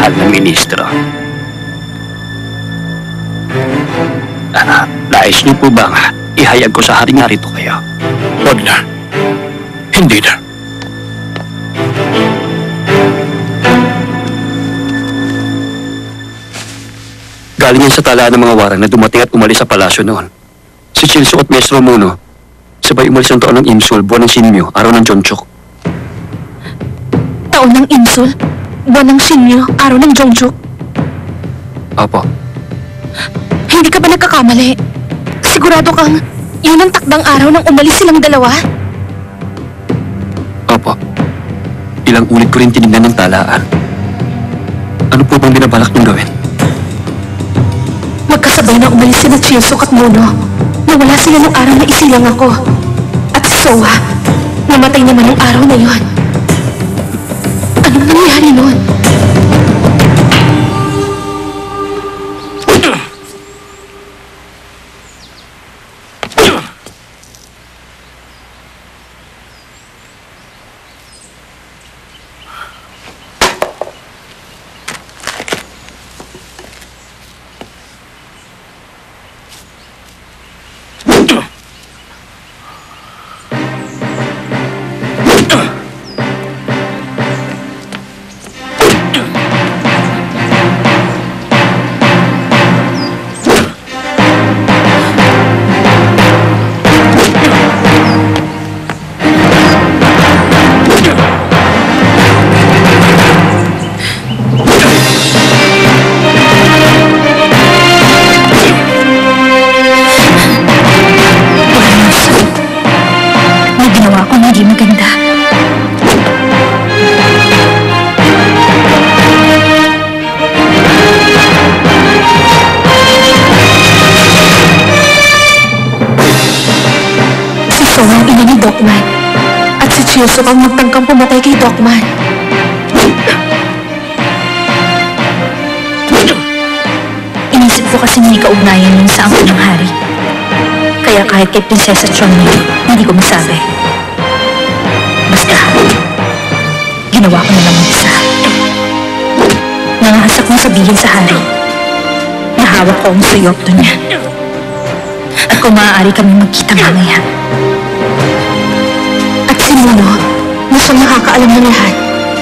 mahal na ministro. Nais niyo po bang ihayag ko sa hari nga rito kayo? Huwag na. Hindi na. Galing yan sa talaan ng mga warang na dumating at umalis sa palasyo noon. Si Chilso at Maestro Muno, sabay umalis ng taon ng Imsul, buwan ng Sinmyo, araw ng Jonchok. Taon ng Imsul, buwan ng Sinmyo, araw ng Jonchok? Apo. Hindi ka ba nagkakamali? Sigurado kang yun ang takdang araw nang umalis silang dalawa? Opo. Ilang ulit ko rin tinignan ng talaan. Ano po bang binabalak niyong gawin? Magkasabay na umalis sila Chilso at Muno. Nawala sila nung araw na isilang ako. At si Sowa, namatay naman nung araw na yon. Anong nangyari nun? Hindi maganda. Si Sowa ang ina ni Dokman. At si Chilso ang magtangkang pumatay kay Dokman. Inisip ko kasi may kaugnayan yun sa angko ng hari. Kaya kahit kay Prinsesa Chonmi, hindi ko masabi. Basta, ginawa ko na lang isa. Nangahasa kong sabihin sa hari na hawak ko ang suyopto niya. At kung maaari kami magkita mamaya. At si Muno, na siyang nakakaalam ng lahat,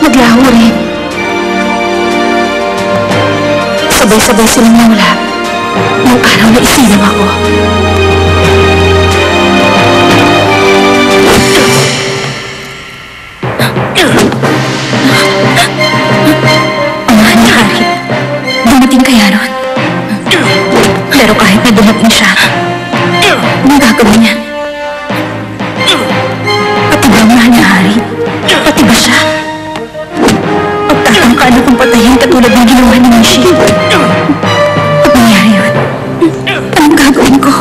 naglaho rin. Sabay-sabay silang nawala nung araw na isilang ako. Dumating kaya ron. Pero kahit na dumating siya, anong gagawin niya? Pati ba ang mahal na hari? Pati ba siya? Pagtatangka na kung patayin katulad ng ginawa ni Mishi. Pag nangyari yun, anong gagawin ko?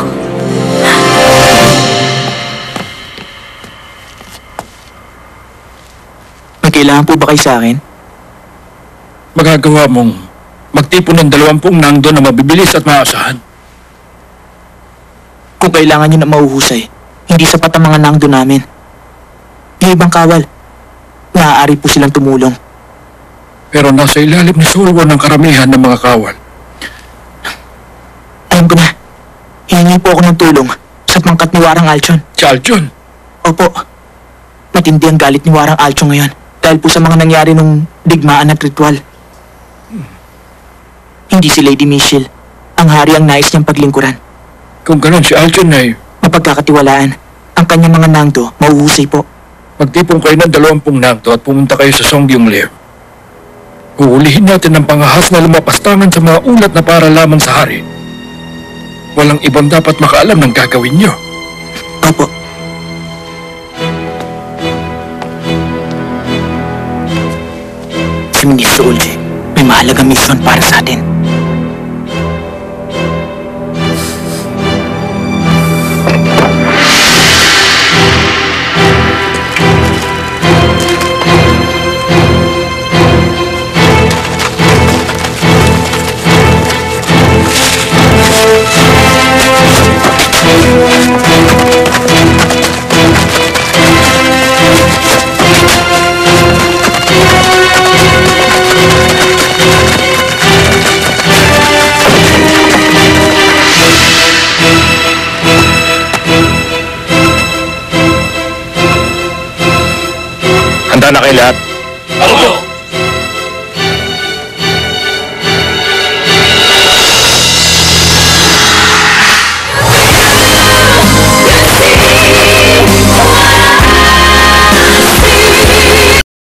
May kailangan po ba kayo sa akin? Magagawa mong magtipon ng 20 nangdo na mabibilis at maasahan. Kung kailangan nyo na mauhusay, hindi sapat ang mga nangdo namin. Yung ibang kawal, maaari po silang tumulong. Pero nasa ilalim ni Sulwo ng karamihan ng mga kawal. Alam ko na, hihingi po ako ng tulong sa pangkat ni Warang Alchon. Si Alchon? Opo, matindi ang galit ni Warang Alchon ngayon dahil po sa mga nangyari nung digmaan at ritual. Hindi si Lady Michelle ang hari ang nais niyang paglingkuran. Kung ganun, si Alchon ay Mapagkakatiwalaan, ang kanyang mga nangdo mauhusay po. magtipon kayo ng 20 nangdo at pumunta kayo sa Songyong Lair. Huhulihin natin ang pangahas na lumapastangan sa mga ulat na para lamang sa hari. Walang ibang dapat makaalam ng gagawin niyo. Opo. Si Ministro Ulje, may mahalagang misyon para sa atin. Handa na kayo lahat? Opo!